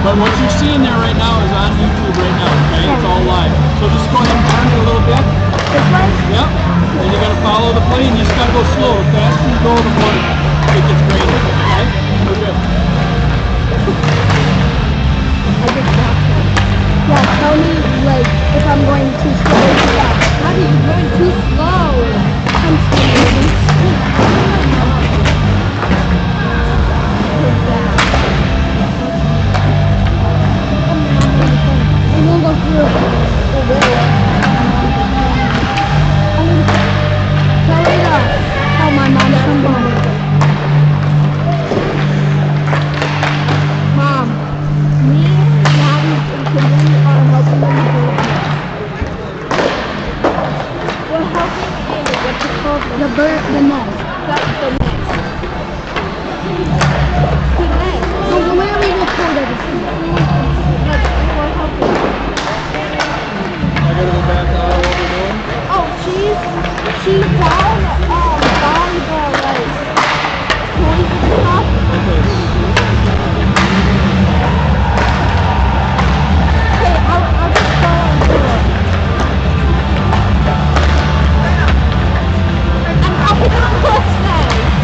But what you're seeing there right now is on YouTube right now, okay? It's all live. So just go ahead and turn it a little bit. This way? Yep. And you gotta follow the plane. You just gotta go slow. The faster you go, the more it gets greater. Okay? We're good. I just got that. Yeah, tell me, like, if I'm going too slow. Yeah. How do you going too slow? I'm slow. And we'll go through tell my mom I'm going. Mom, me, Daddy, and Kimberly are helping them do this. We're helping in what's it called? The nest. That's the nest. The nest. So we're literally record everything. We're helping. I gotta go back to what we're doing. Oh, she's down by the like toys and stuff. Okay, I'll just go and do it. I'm up in the cliff then.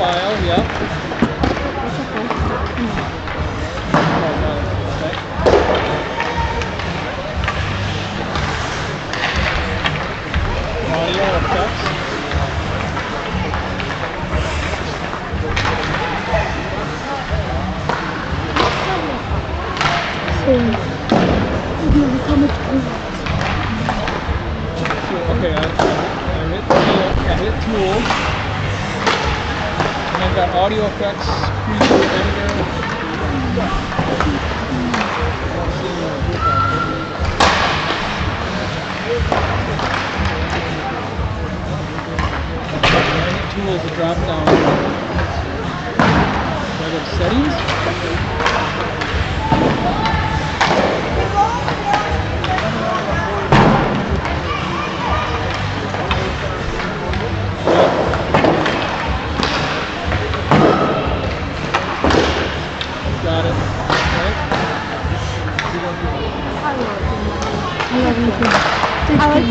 file, yep. Audio effects. Okay, I hit tools. And I've got audio effects, preview editor. Tools, the drop down. Do I go to settings? Got it. Right.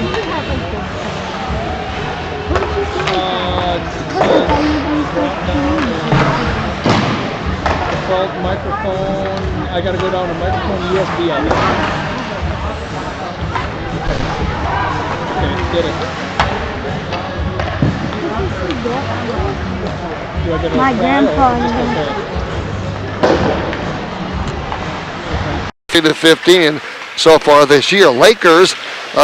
12 microphone. I gotta go down to microphone USB on it. Okay, did it. Do I get My grandpa. To 15 so far this year. Lakers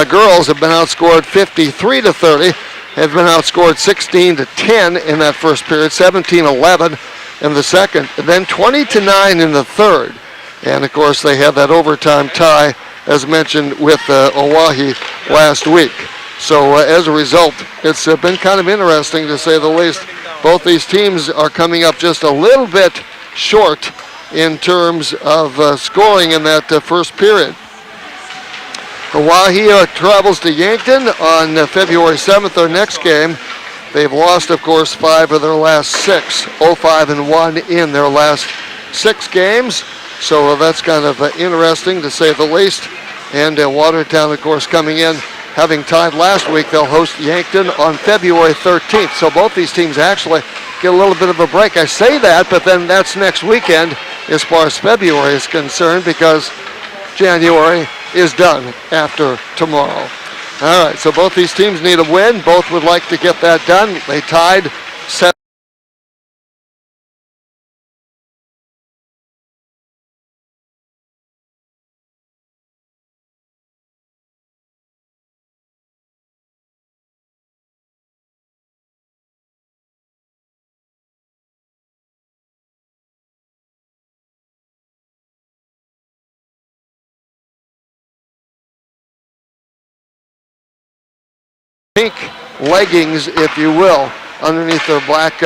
girls have been outscored 53-30, have been outscored 16-10 in that first period, 17-11 in the second, and then 20-9 in the third. And of course they had that overtime tie, as mentioned, with Ohae last week. So as a result, it's been kind of interesting to say the least. Both these teams are coming up just a little bit short in terms of scoring in that first period. Ohae travels to Yankton on February 7th, their next game. They've lost, of course, 5 of their last 6, 0-5-1 in their last 6 games. So that's kind of interesting to say the least. And Watertown, of course, coming in, having tied last week. They'll host Yankton on February 13th. So both these teams actually get a little bit of a break. I say that, but then that's next weekend as far as February is concerned, because January is done after tomorrow. All right, so both these teams need a win. Both would like to get that done. They tied 7. Pink leggings, if you will, underneath their black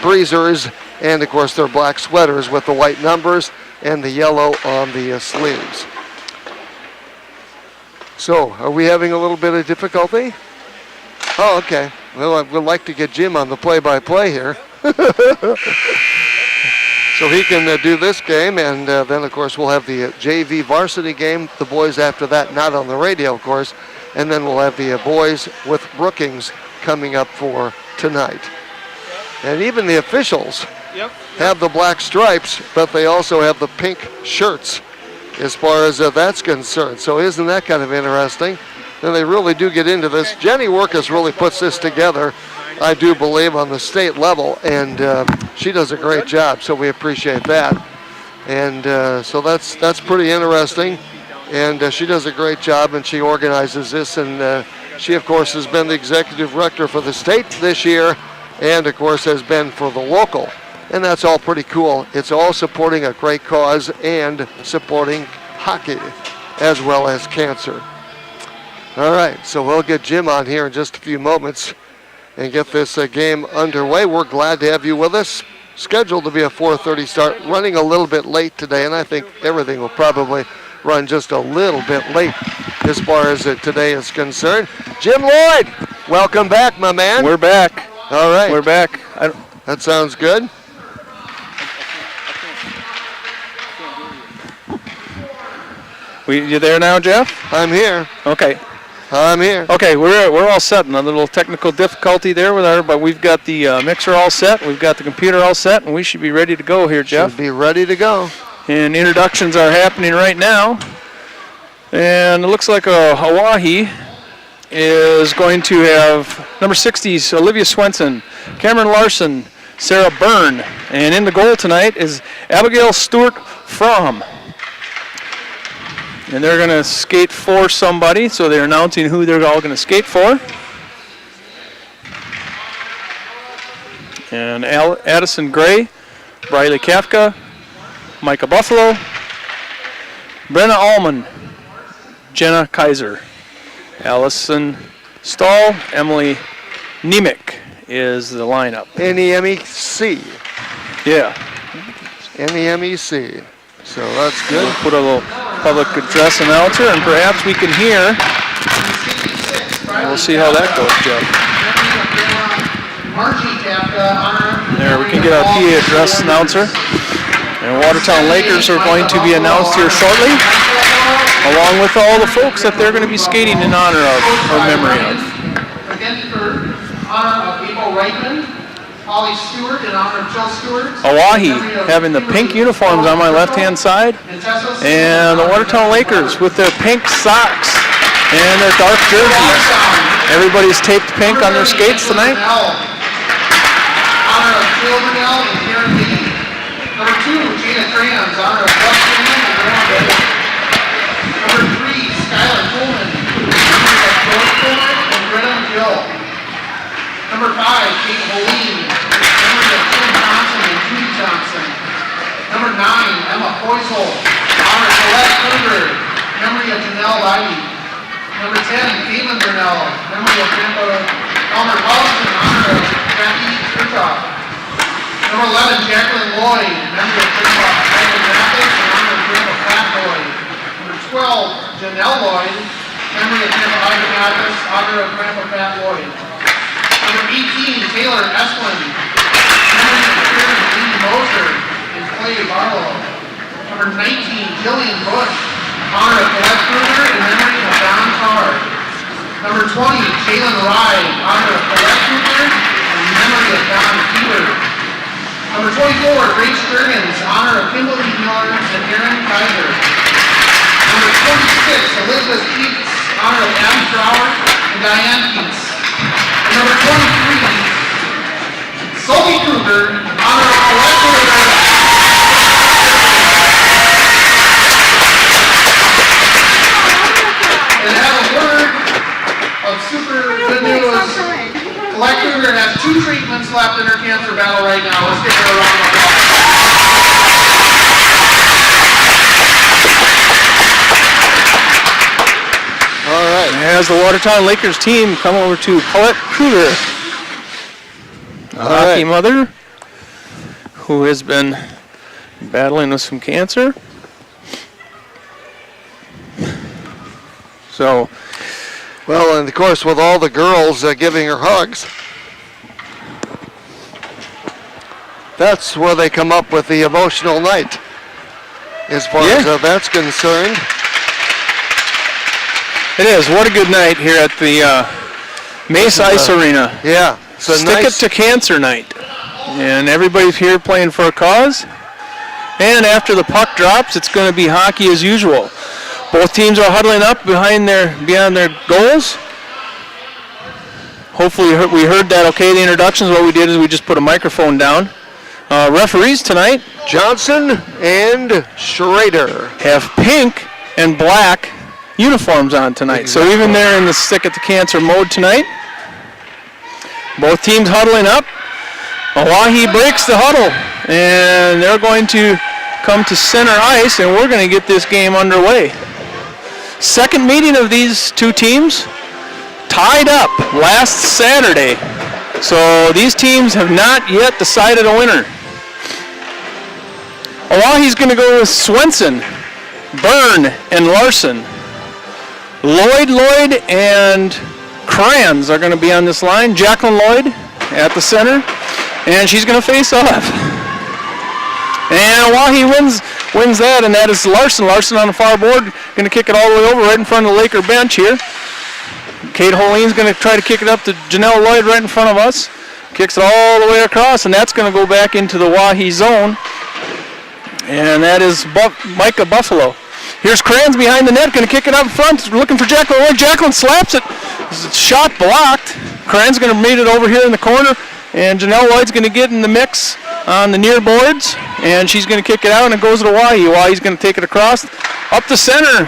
breezers, and of course their black sweaters with the white numbers and the yellow on the sleeves. So, are we having a little bit of difficulty? Oh, okay. Well, I would like to get Jim on the play-by-play here. So he can do this game, and then, of course, we'll have the JV varsity game. The boys after that, not on the radio, of course. And then we'll have the boys with Brookings coming up for tonight. And even the officials have the black stripes, but they also have the pink shirts as far as that's concerned. So isn't that kind of interesting? And they really do get into this. Jenny Workus really puts this together, I do believe, on the state level, and she does a great job, so we appreciate that. And so that's pretty interesting. And she does a great job, and she organizes this. And she, of course, has been the executive director for the state this year, and, of course, has been for the local. And that's all pretty cool. It's all supporting a great cause and supporting hockey as well as cancer. All right, so we'll get Jim on here in just a few moments and get this game underway. We're glad to have you with us. Scheduled to be a 4:30 start, running a little bit late today, and I think everything will probably run just a little bit late as far as today is concerned. Jim Lloyd, welcome back, my man. We're back. All right. We're back. That sounds good. You there now, Jeff? I'm here. Okay. I'm here. Okay, we're all set. A little technical difficulty there with but we've got the mixer all set. We've got the computer all set, and we should be ready to go here, Jeff. Should be ready to go. And introductions are happening right now. And it looks like Ohae is going to have number 60s, Olivia Swenson, Cameron Larson, Sarah Byrne. And in the goal tonight is Abigail Stewart Fromm. And they're going to skate for somebody, so they're announcing who they're all going to skate for. And Addison Gray, Briley Kafka, Micah Buffalo, Brenna Allman, Jenna Kaiser, Allison Stahl, Emily Nemec is the lineup. NEMEC. Yeah. NEMEC. So that's good. We'll put a little public address announcer, and perhaps we can hear. We'll see how that goes, Joe. There, we can get our PA address announcer. And Watertown Lakers are going to be announced here shortly, along with all the folks that they're going to be skating in honor of, or memory of. Again, for honor of April Reitman, Holly Stewart in honor of Jill Stewart. Ohae having the pink uniforms on my left-hand side, and the Watertown Lakers with their pink socks and their dark jerseys. Everybody's taped pink on their skates tonight. Honor of Jill Brunel and Karen Lee. Number 2, Gina Crayons, honor of Gus Freeman and Graham Bailey. Number 3, Skylar Coleman, honor of George Coleman and Brenna Gill. Number 5, Kate Moline, memory of Tim Johnson and Judy Johnson. Number 9, Emma Poisel, honor of Colette Kruger, memory of Janelle Livey. Number 10, Caitlin Burnell, memory of Grandpa Elmer Collison, honor of Jackie Kirchhoff. Number 11, Jacqueline Lloyd, memory of Grandpa Ivan Rapids, in honor of Grandpa Pat Lloyd. Number 12, Janelle Lloyd, memory of Grandpa Ivan Rapids, honor of Grandpa Pat Lloyd. Number 18, Taylor Esplin, memory of Karen Lee Moser and Clay Barlow. Number 19, Jillian Bush, honor of Colette Kruger and memory of Don Carr. Number 20, Jalen Rye, honor of Colette Kruger and memory of Don Keeler. Number 24, Rach Jurgens, honor of Kimberly Miller and Aaron Kaiser. Number 26, Elizabeth Keats, honor of Adam Strauer and Diane Keats. And number 23, Sophie Kruger, honor of Colette Kruger. And have a word of super good news. Colette Kruger has 2 treatments left in her cancer battle right now. Let's give her a round of applause. All right. As the Watertown Lakers team come over to Colette Kruger, a hockey mother who has been battling with some cancer. So, well, and of course, with all the girls giving her hugs, that's where they come up with the emotional night, as far as that's concerned. It is. What a good night here at the Mace Ice Arena. Yeah. Stick It to Cancer night. And everybody's here playing for a cause. And after the puck drops, it's going to be hockey as usual. Both teams are huddling up beyond their goals. Hopefully we heard that okay, the introductions. What we did is we just put a microphone down. Referees tonight, Johnson and Schrader, have pink and black uniforms on tonight. Exactly. So even they're in the Stick It to Cancer mode tonight. Both teams huddling up. Ohae breaks the huddle, and they're going to come to center ice, and we're going to get this game underway. Second meeting of these two teams, tied up last Saturday. So these teams have not yet decided a winner. Oahe's going to go with Swenson, Byrne, and Larson. Lloyd, and Crayons are going to be on this line. Jacqueline Lloyd at the center, and she's going to face off. And Ohae wins that, and that is Larson. Larson on the far board, going to kick it all the way over right in front of the Laker bench here. Kate Holine's going to try to kick it up to Janelle Lloyd right in front of us. Kicks it all the way across, and that's going to go back into the Oahe zone. And that is Micah Buffalo. Here's Kranz behind the net, going to kick it up front, looking for Jacqueline Lloyd. Jacqueline slaps it. Shot blocked. Kranz going to meet it over here in the corner, and Janelle Lloyd's going to get in the mix on the near boards, and she's going to kick it out, and it goes to Oahe. Oahe's going to take it across, up the center,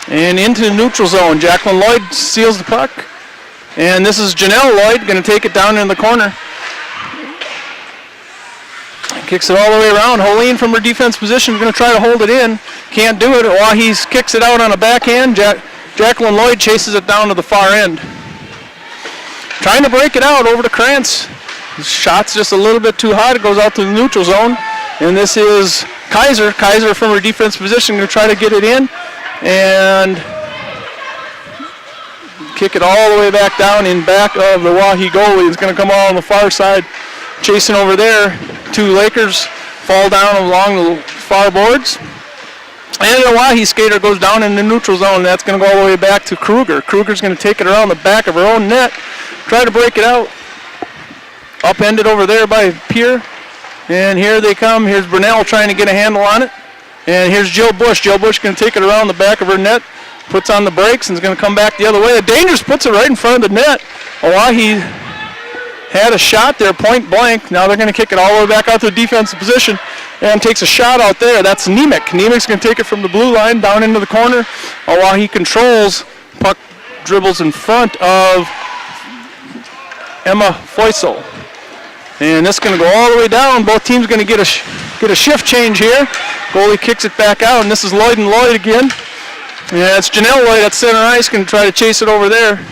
and into the neutral zone. Jacqueline Lloyd seals the puck, and this is Janelle Lloyd going to take it down in the corner. Kicks it all the way around. Holine from her defense position is going to try to hold it in. Can't do it. Oahe kicks it out on a backhand. Jacqueline Lloyd chases it down to the far end. Trying to break it out over to Krantz. Shot's just a little bit too hot. It goes out to the neutral zone. And this is Kaiser. Kaiser from her defense position going to try to get it in. And kick it all the way back down in back of the Oahe goalie. It's going to come all on the far side. Chasing over there. Two Lakers fall down along the far boards. And the Oahe skater goes down in the neutral zone. That's going to go all the way back to Kruger. Kruger's going to take it around the back of her own net. Try to break it out. Upended over there by Pierre. And here they come. Here's Brunel trying to get a handle on it. And here's Jill Bush. Jill Bush going to take it around the back of her net. Puts on the brakes and is going to come back the other way. Dangerous puts it right in front of the net. Oahe had a shot there, point blank. Now they're going to kick it all the way back out to the defensive position and takes a shot out there. That's Nemec. Nemec's going to take it from the blue line down into the corner. Oahe controls. Puck dribbles in front of Emma Feusel. And this is going to go all the way down. Both teams going to get a shift change here. Goalie kicks it back out, and this is Lloyd and Lloyd again. Yeah, it's Janelle Lloyd at center ice, going to try to chase it over there.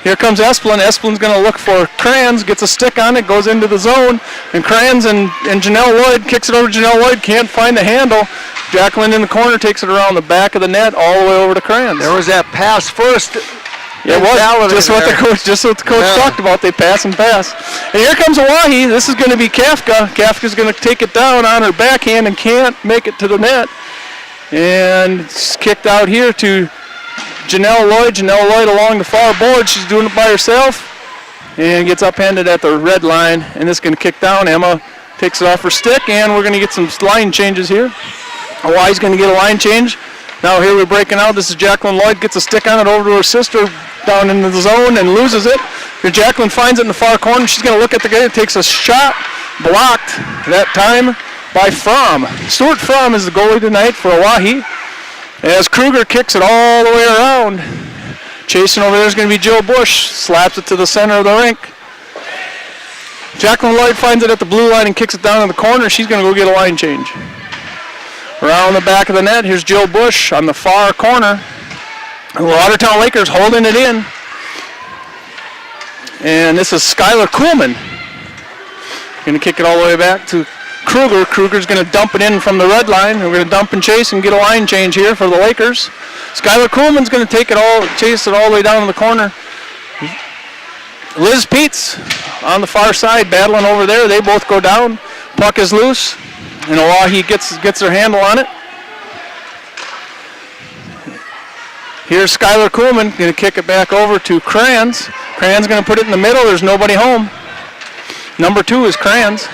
Here comes Esplin. Esplin's going to look for Kranz, gets a stick on it, goes into the zone, and Kranz and Janelle Lloyd kicks it over to Janelle Lloyd, can't find the handle. Jacqueline in the corner takes it around the back of the net all the way over to Kranz. There was that pass first. Yeah, it was just what the coach talked about. They pass and pass. And here comes Oahe. This is going to be Kafka. Kafka's going to take it down on her backhand and can't make it to the net. And it's kicked out here to Janelle Lloyd. Janelle Lloyd along the far board. She's doing it by herself and gets upended at the red line. And this is going to kick down. Emma takes it off her stick, and we're going to get some line changes here. Oahe's going to get a line change. Now here we're breaking out. This is Jacqueline Lloyd. Gets a stick on it over to her sister down in the zone and loses it. Here Jacqueline finds it in the far corner. She's going to look at the guy. Takes a shot. Blocked that time by Fromm. Stuart Fromm is the goalie tonight for Oahe. As Kruger kicks it all the way around. Chasing over there is going to be Jill Bush. Slaps it to the center of the rink. Jacqueline Lloyd finds it at the blue line and kicks it down in the corner. She's going to go get a line change. Around the back of the net, here's Jill Bush on the far corner. The Watertown Lakers holding it in. And this is Skylar Kuhlman. Going to kick it all the way back to Kruger. Kruger's going to dump it in from the red line. We're going to dump and chase and get a line change here for the Lakers. Skylar Kuhlman's going to chase it all the way down in the corner. Liz Peets on the far side battling over there. They both go down. Puck is loose. And Oahe gets their handle on it. Here's Skylar Kuhlman going to kick it back over to Kranz. Kranz going to put it in the middle. There's nobody home. Number 2 is Kranz.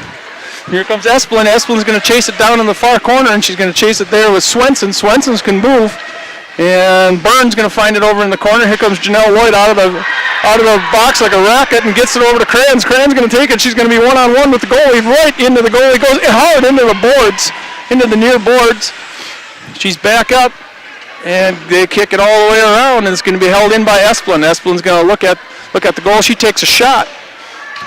Here comes Esplin. Esplin's going to chase it down in the far corner, and she's going to chase it there with Swenson. Swenson's can move. And Burns going to find it over in the corner. Here comes Janelle Lloyd out of the box like a rocket and gets it over to Kranz. Kranz going to take it. She's going to be one-on-one with the goalie. Right into the goalie. Goes hard into the boards, into the near boards. She's back up, and they kick it all the way around, and it's going to be held in by Esplin. Esplin's going to look at the goal. She takes a shot.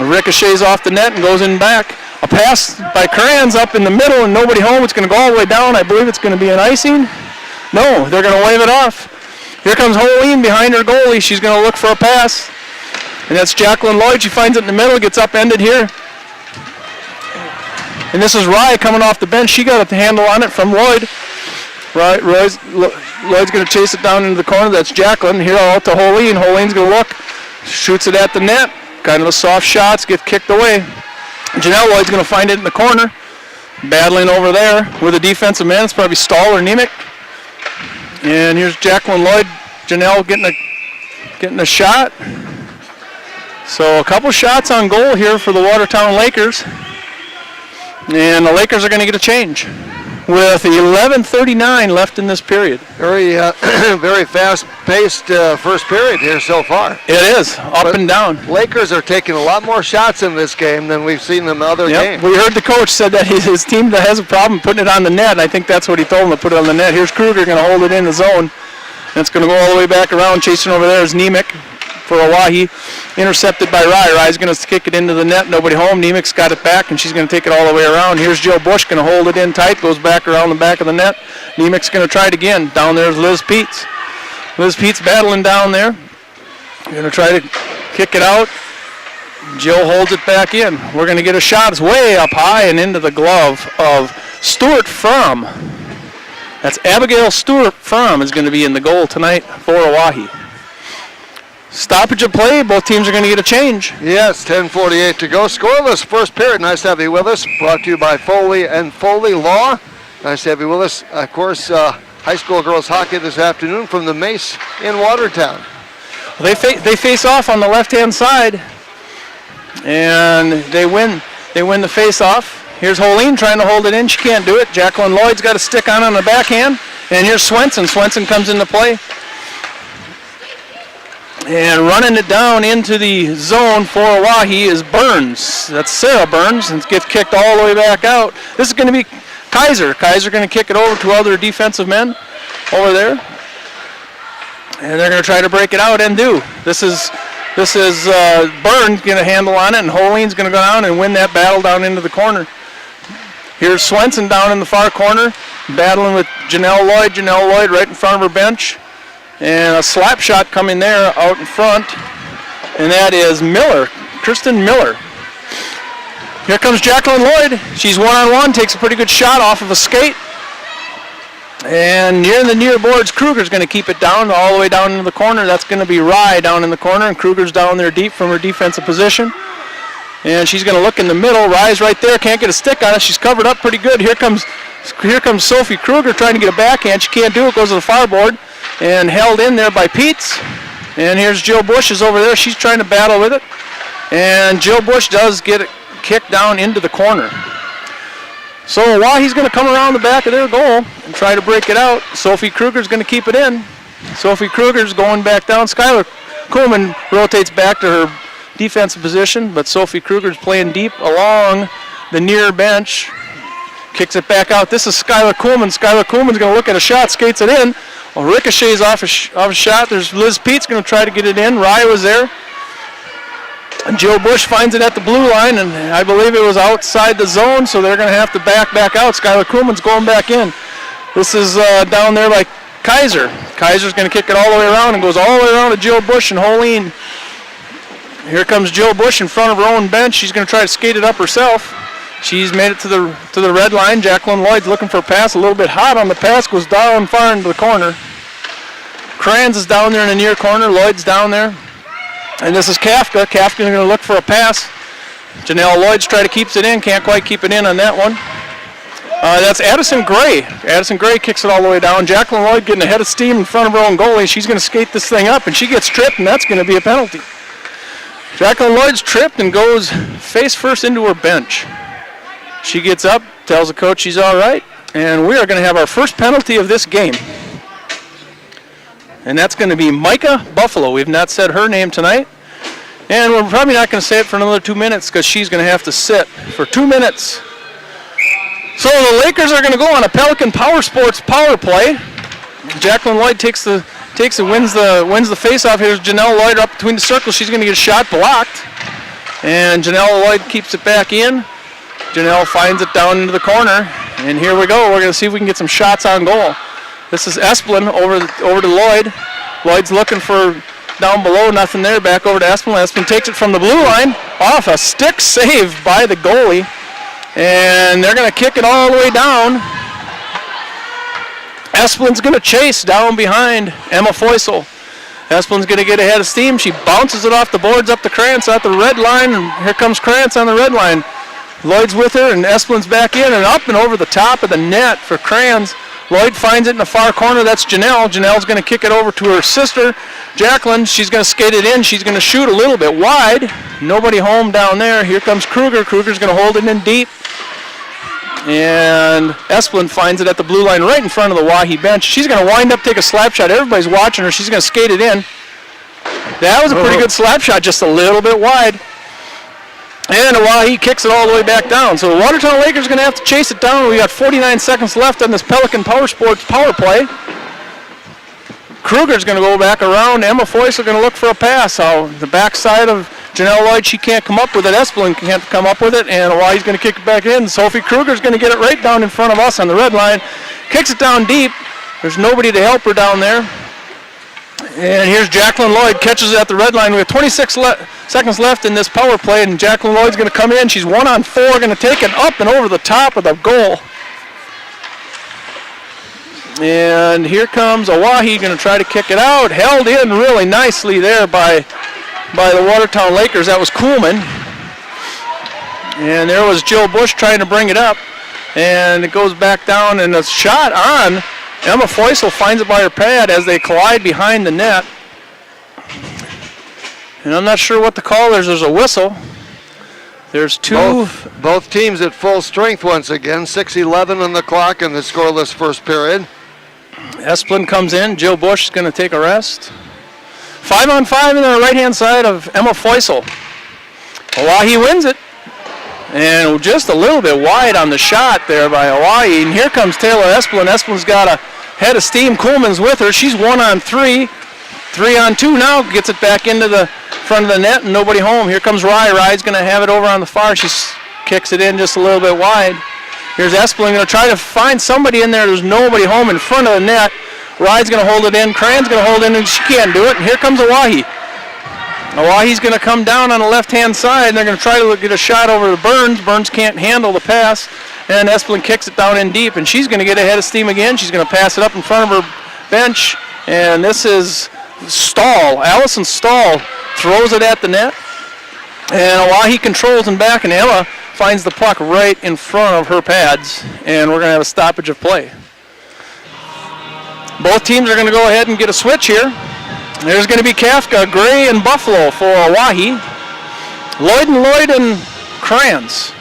Ricochets off the net and goes in back. A pass by Kranz up in the middle and nobody home. It's going to go all the way down. I believe it's going to be an icing. No, they're going to wave it off. Here comes Holeen behind her goalie. She's going to look for a pass. And that's Jacqueline Lloyd. She finds it in the middle, gets upended here. And this is Rye coming off the bench. She got a handle on it from Lloyd. Lloyd's going to chase it down into the corner. That's Jacqueline. Here out to Holeen. Holeen's going to look. Shoots it at the net. Kind of a soft shot. Gets kicked away. Janelle Lloyd's going to find it in the corner. Battling over there with a defensive man. It's probably Stahl or Nemec. And here's Jacqueline Lloyd. Janelle getting a getting a shot. So a couple shots on goal here for the Watertown Lakers. And the Lakers are going to get a change with 11:39 left in this period. Very, very fast-paced first period here so far. It is, up and down. Lakers are taking a lot more shots in this game than we've seen in other games. We heard the coach said that his team that has a problem putting it on the net. I think that's what he told them, to put it on the net. Here's Kruger going to hold it in the zone. And it's going to go all the way back around. Chasing over there is Nemec for Ohae. Intercepted by Rye. Rye's going to kick it into the net. Nobody home. Nemec's got it back, and she's going to take it all the way around. Here's Jill Bush going to hold it in tight. Goes back around the back of the net. Nemec's going to try it again. Down there is Liz Peets. Liz Peets battling down there. Going to try to kick it out. Jill holds it back in. We're going to get a shot. It's way up high and into the glove of Stuart Fromm. That's Abigail Stewart Fromm is going to be in the goal tonight for Ohae. Stoppage of play. Both teams are going to get a change. Yes, 10:48 to go. Scoreless first period. Nice to have you with us. Brought to you by Foley and Foley Law. Nice to have you with us. Of course, high school girls hockey this afternoon from the Mace in Watertown. They face off on the left-hand side, and they win the face-off. Here's Holeen trying to hold it in. She can't do it. Jacqueline Lloyd's got a stick on the backhand. And here's Swenson. Swenson comes into play. And running it down into the zone for Ohae is Burns. That's Sarah Burns, and gets kicked all the way back out. This is going to be Kaiser. Kaiser going to kick it over to other defensive men over there. And they're going to try to break it out and do. This is Burns going to handle on it, and Holeen's going to go down and win that battle down into the corner. Here's Swenson down in the far corner, battling with Janelle Lloyd. Janelle Lloyd right in front of her bench. And a slap shot coming there out in front. And that is Miller, Kristen Miller. Here comes Jacqueline Lloyd. She's one-on-one, takes a pretty good shot off of a skate. And near the near boards, Kruger's going to keep it down all the way down into the corner. That's going to be Rye down in the corner, and Kruger's down there deep from her defensive position. And she's going to look in the middle. Rye's right there, can't get a stick on it. She's covered up pretty good. Here comes Sophie Kruger trying to get a backhand. She can't do it, goes to the far board, and held in there by Peets. And here's Jill Bush is over there. She's trying to battle with it. And Jill Bush does get it kicked down into the corner. So Oahe's going to come around the back of their goal and try to break it out. Sophie Kruger's going to keep it in. Sophie Kruger's going back down. Skylar Kuhlman rotates back to her defensive position, but Sophie Kruger's playing deep along the near bench. Kicks it back out. This is Skylar Kuhlman. Skylar Kuhlman's going to look at a shot, skates it in. Well, ricochets off a shot. There's Liz Peets going to try to get it in. Rye was there. And Jill Bush finds it at the blue line, and I believe it was outside the zone, so they're going to have to back out. Skylar Kuhlman's going back in. This is down there by Kaiser. Kaiser's going to kick it all the way around and goes all the way around to Jill Bush and Holeen. Here comes Jill Bush in front of her own bench. She's going to try to skate it up herself. She's made it to the red line. Jacqueline Lloyd's looking for a pass. A little bit hot on the pass. Goes down far into the corner. Kranz is down there in the near corner. Lloyd's down there. And this is Kafka. Kafka's going to look for a pass. Janelle Lloyd's trying to keep it in. Can't quite keep it in on that one. That's Addison Gray. Addison Gray kicks it all the way down. Jacqueline Lloyd getting ahead of steam in front of her own goalie. She's going to skate this thing up, and she gets tripped, and that's going to be a penalty. Jacqueline Lloyd's tripped and goes face first into her bench. She gets up, tells the coach she's all right, and we are going to have our first penalty of this game. And that's going to be Micah Buffalo. We've not said her name tonight. And we're probably not going to say it for another 2 minutes because she's going to have to sit for 2 minutes. So the Lakers are going to go on a Pelican Power Sports power play. Jacqueline Lloyd wins the face-off. Here's Janelle Lloyd up between the circles. She's going to get a shot blocked. And Janelle Lloyd keeps it back in. Janelle finds it down into the corner. And here we go. We're going to see if we can get some shots on goal. This is Esplin over to Lloyd. Lloyd's looking for down below, nothing there. Back over to Esplin. Esplin takes it from the blue line. Off a stick save by the goalie. And they're going to kick it all the way down. Esplin's going to chase down behind Emma Foysel. Esplin's going to get ahead of steam. She bounces it off the boards up to Krantz at the red line. And here comes Krantz on the red line. Lloyd's with her, and Esplin's back in and up and over the top of the net for Krantz. Lloyd finds it in the far corner. That's Janelle. Janelle's going to kick it over to her sister. Jacqueline, she's going to skate it in. She's going to shoot a little bit wide. Nobody home down there. Here comes Kruger. Kruger's going to hold it in deep. And Esplin finds it at the blue line right in front of the Oahe bench. She's going to wind up, take a slap shot. Everybody's watching her. She's going to skate it in. That was a pretty good slap shot, just a little bit wide. And Oahe kicks it all the way back down. So the Watertown Lakers are going to have to chase it down. We got 49 seconds left on this Pelican Power Sports power play. Kruger's going to go back around. Emma Foyce is going to look for a pass. The backside of Janelle Lloyd, she can't come up with it. Esplin can't come up with it, and Hawaii's going to kick it back in. Sophie Kruger's going to get it right down in front of us on the red line. Kicks it down deep. There's nobody to help her down there. And here's Jacqueline Lloyd, catches it at the red line. We have 26 seconds left in this power play, and Jacqueline Lloyd's going to come in. She's 1-on-4, going to take it up and over the top of the goal. And here comes Oahe, going to try to kick it out. Held in really nicely there by the Watertown Lakers. That was Kuhlman. And there was Jill Bush trying to bring it up. And it goes back down, and a shot on. Emma Foysel finds it by her pad as they collide behind the net. And I'm not sure what the call is. There's a whistle. There's two. Both teams at full strength once again. 6:11 on the clock in the scoreless first period. Esplin comes in. Jill Bush is going to take a rest. 5-on-5 in the right-hand side of Emma Foysel. Oahe wins it. And just a little bit wide on the shot there by Oahe. And here comes Taylor Esplin. Esplin's got a head of steam. Kuhlman's with her. She's 1-on-3. 3-on-2 now. Gets it back into the front of the net and nobody home. Here comes Rye. Rye's going to have it over on the far. She kicks it in just a little bit wide. Here's Esplin going to try to find somebody in there. There's nobody home in front of the net. Rye's going to hold it in. Cran's going to hold it in, and she can't do it. And here comes Oahe. Oahe's going to come down on the left-hand side, and they're going to try to get a shot over to Burns. Burns can't handle the pass, and Esplin kicks it down in deep, and she's going to get ahead of steam again. She's going to pass it up in front of her bench, and this is Stahl. Allison Stahl throws it at the net, and Oahe controls and back, and Emma finds the puck right in front of her pads, and we're going to have a stoppage of play. Both teams are going to go ahead and get a switch here. There's going to be Kafka, Gray, and Buffalo for Oahe. Lloyd and Kranz.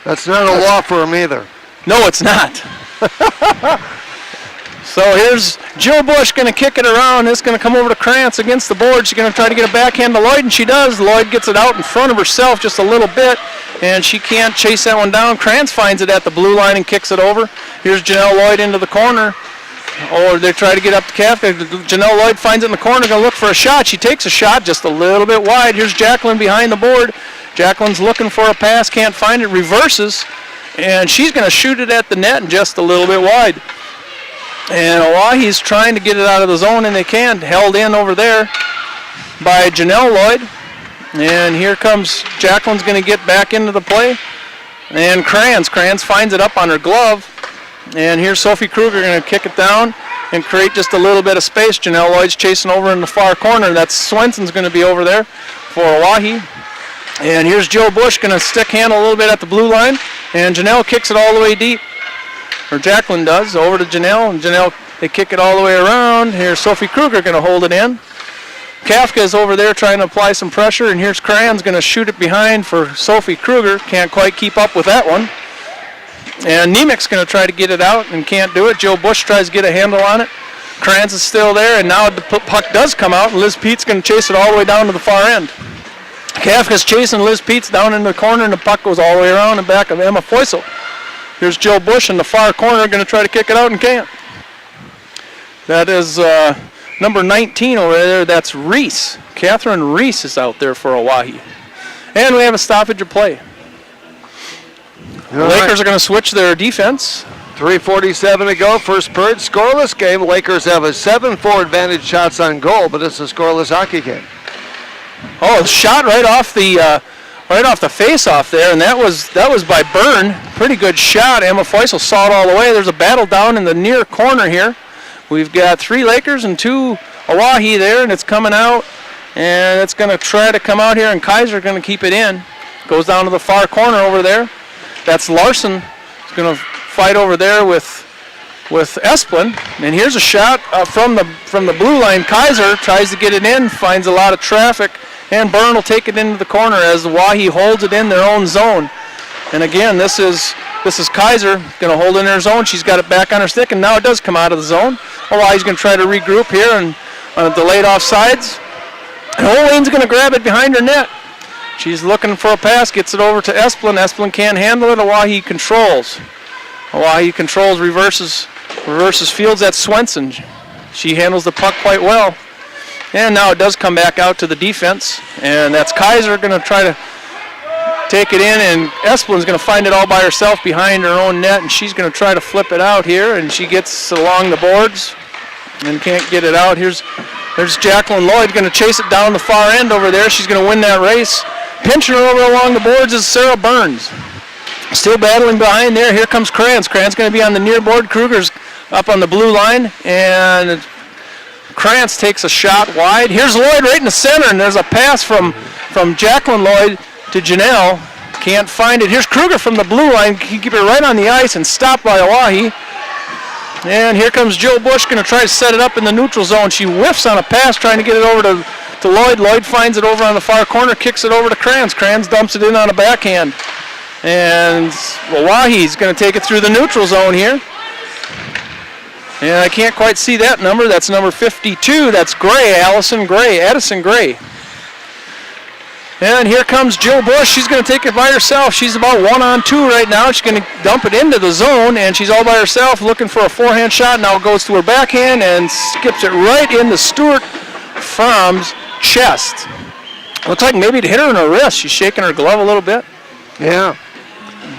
That's not a law firm either. No, it's not. So here's Jill Bush going to kick it around. It's going to come over to Krantz against the board. She's going to try to get a backhand to Lloyd, and she does. Lloyd gets it out in front of herself just a little bit, and she can't chase that one down. Krantz finds it at the blue line and kicks it over. Here's Janelle Lloyd into the corner. Or they try to get up to Kafka. Janelle Lloyd finds it in the corner, going to look for a shot. She takes a shot just a little bit wide. Here's Jacqueline behind the board. Jacqueline's looking for a pass, can't find it, reverses, and she's going to shoot it at the net and just a little bit wide. And Oahe's trying to get it out of the zone, and they can't. Held in over there by Janelle Lloyd. And here comes Jacqueline's going to get back into the play. And Kranz finds it up on her glove. And here's Sophie Kruger going to kick it down and create just a little bit of space. Janelle Lloyd's chasing over in the far corner. That's Swenson's going to be over there for Oahe. And here's Jill Bush going to stick handle a little bit at the blue line. And Janelle kicks it all the way deep. Or Jacqueline does, over to Janelle. And Janelle, they kick it all the way around. Here's Sophie Kruger going to hold it in. Kafka is over there trying to apply some pressure. And here's Kranz going to shoot it behind for Sophie Kruger. Can't quite keep up with that one. And Nemec's going to try to get it out and can't do it. Jill Bush tries to get a handle on it. Kranz is still there, and now the puck does come out, and Liz Pete's going to chase it all the way down to the far end. Kafka's chasing Liz Pete's down in the corner, and the puck goes all the way around the back of Emma Foysel. Here's Jill Bush in the far corner, going to try to kick it out and can't. That is number 19 over there. That's Reese. Catherine Reese is out there for Oahe. And we have a stoppage of play. The Lakers are going to switch their defense. 3:47 to go, first period, scoreless game. Lakers have a 7-4 advantage shots on goal, but it's a scoreless hockey game. Oh, a shot right off the face-off there, and that was by Byrne. Pretty good shot. Emma Foysel saw it all the way. There's a battle down in the near corner here. We've got 3 Lakers and 2 Oahe there, and it's coming out, and it's going to try to come out here, and Kaiser going to keep it in. Goes down to the far corner over there. That's Larson. He's going to fight over there with with Esplin. And here's a shot from the blue line. Kaiser tries to get it in, finds a lot of traffic, and Byrne will take it into the corner as Oahe holds it in their own zone. And again, this is Kaiser going to hold in her zone. She's got it back on her stick, and now it does come out of the zone. Oahe's going to try to regroup here and on a delayed offsides. And Olean's going to grab it behind her net. She's looking for a pass, gets it over to Esplin. Esplin can't handle it. Oahe controls. Oahe controls, reverses fields. That's Swenson. She handles the puck quite well. And now it does come back out to the defense. And that's Kaiser going to try to take it in, and Esplin's going to find it all by herself behind her own net, and she's going to try to flip it out here, and she gets along the boards and can't get it out. There's Jacqueline Lloyd going to chase it down the far end over there. She's going to win that race. Pinching her over along the boards is Sarah Burns. Still battling behind there. Here comes Kranz. Kranz going to be on the near board. Kruger's up on the blue line, and Kranz takes a shot wide. Here's Lloyd right in the center, and there's a pass from Jacqueline Lloyd to Janelle. Can't find it. Here's Kruger from the blue line. He keep it right on the ice and stopped by Oahe. And here comes Jill Bush going to try to set it up in the neutral zone. She whiffs on a pass trying to get it over to Lloyd. Lloyd finds it over on the far corner, kicks it over to Kranz. Kranz dumps it in on a backhand. And Oahe's going to take it through the neutral zone here. And I can't quite see that number. That's number 52. That's Gray, Addison Gray. And here comes Jill Bush. She's going to take it by herself. She's about 1-on-2 right now. She's going to dump it into the zone, and she's all by herself looking for a forehand shot. Now it goes to her backhand and skips it right into Stuart Fromm's chest. Looks like maybe it hit her in her wrist. She's shaking her glove a little bit. Yeah.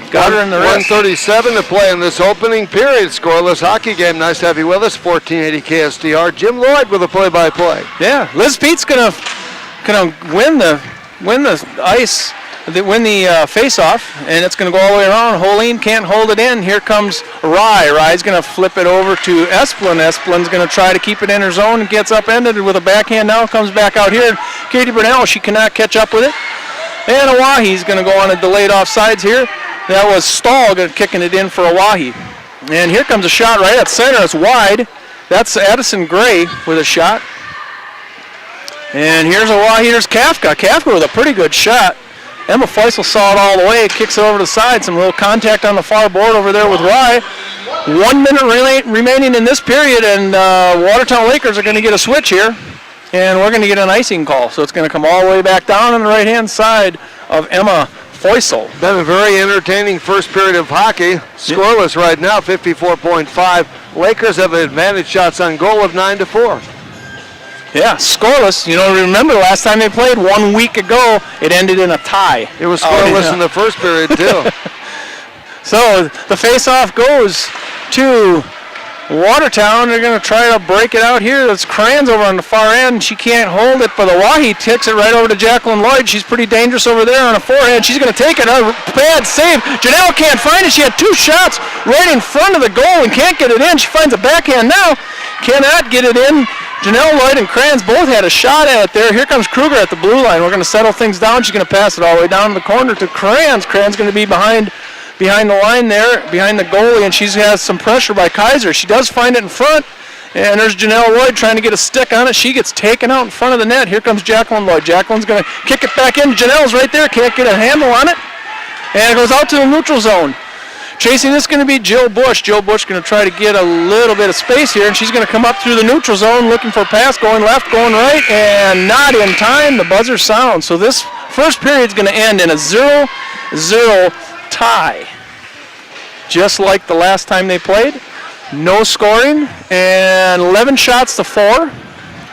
Got her in the wrist. 1:37 to play in this opening period. Scoreless hockey game. Nice to have you with us. 1480 KSDR. Jim Lloyd with a play-by-play. Yeah, Liz Pete's going to win the ice, win the face-off, and it's going to go all the way around. Holeen can't hold it in. Here comes Rye. Rye's going to flip it over to Esplin. Esplin's going to try to keep it in her zone and gets upended with a backhand. Now comes back out here. Katie Burnell, she cannot catch up with it. And Oahe's going to go on a delayed offsides here. That was Stahl kicking it in for Oahe. And here comes a shot right at center. It's wide. That's Addison Gray with a shot. And here's Oahe. Here's Kafka. Kafka with a pretty good shot. Emma Feisel saw it all the way. Kicks it over to the side. Some little contact on the far board over there with Rye. 1 minute remaining in this period, and Watertown Lakers are going to get a switch here. And we're going to get an icing call. So it's going to come all the way back down on the right-hand side of Emma Feisel. Been a very entertaining first period of hockey. Scoreless right now, 54.5. Lakers have advantage shots on goal of 9-4. Yeah, scoreless. You know, remember last time they played 1 week ago, it ended in a tie. It was scoreless in the first period, too. So the face-off goes to Watertown. They're going to try to break it out here. It's Kranz over on the far end. She can't hold it, but Oahe takes it right over to Jacqueline Lloyd. She's pretty dangerous over there on a forehand. She's going to take it. A bad save. Janelle can't find it. She had 2 shots right in front of the goal and can't get it in. She finds a backhand now. Cannot get it in. Janelle Lloyd and Kranz both had a shot at it there. Here comes Kruger at the blue line. We're going to settle things down. She's going to pass it all the way down the corner to Kranz. Kranz going to be behind the line there, behind the goalie, and she has some pressure by Kaiser. She does find it in front, and there's Janelle Lloyd trying to get a stick on it. She gets taken out in front of the net. Here comes Jacqueline Lloyd. Jacqueline's going to kick it back in. Janelle's right there, can't get a handle on it, and it goes out to the neutral zone. Chasing this is going to be Jill Bush. Jill Bush going to try to get a little bit of space here, and she's going to come up through the neutral zone looking for a pass, going left, going right, and not in time. The buzzer sounds. So this first period is going to end in a 0-0 tie. Just like the last time they played. No scoring, and 11 shots to 4,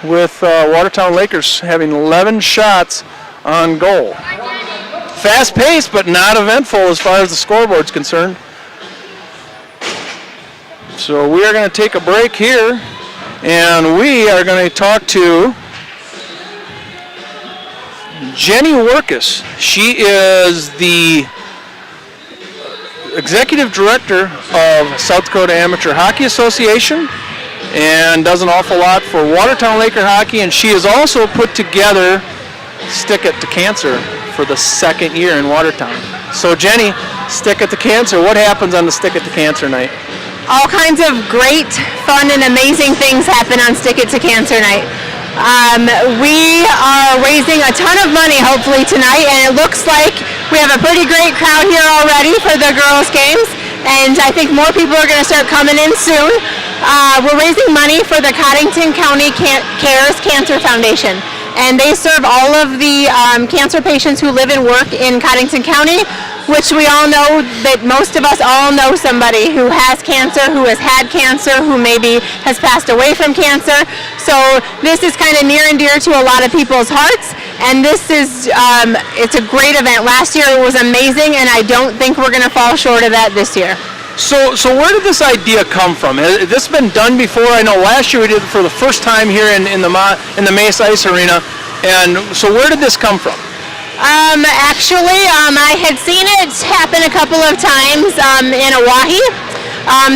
with Watertown Lakers having 11 shots on goal. Fast paced, but not eventful as far as the scoreboard's concerned. So we are going to take a break here, and we are going to talk to Jenny Workus. She is the Executive Director of South Dakota Amateur Hockey Association and does an awful lot for Watertown Laker Hockey, and she has also put together Stick It to Cancer for the 2nd year in Watertown. So Jenny, Stick It to Cancer, what happens on the Stick It to Cancer night? all kinds of great, fun, and amazing things happen on Stick It to Cancer Night. We are raising a ton of money hopefully tonight, and it looks like we have a pretty great crowd here already for the girls' games, and I think more people are going to start coming in soon. We're raising money for the Cottington County Cares Cancer Foundation, and they serve all of the cancer patients who live and work in Cottington County, which we all know that most of us all know somebody who has cancer, who has had cancer, who maybe has passed away from cancer. So this is kind of near and dear to a lot of people's hearts, and this is, it's a great event. Last year it was amazing, and I don't think we're going to fall short of that this year. So where did this idea come from? Has this been done before? I know last year we did it for the first time here in the Mesa Ice Arena, and so where did this come from? Actually, I had seen it happen a couple of times in Ohae.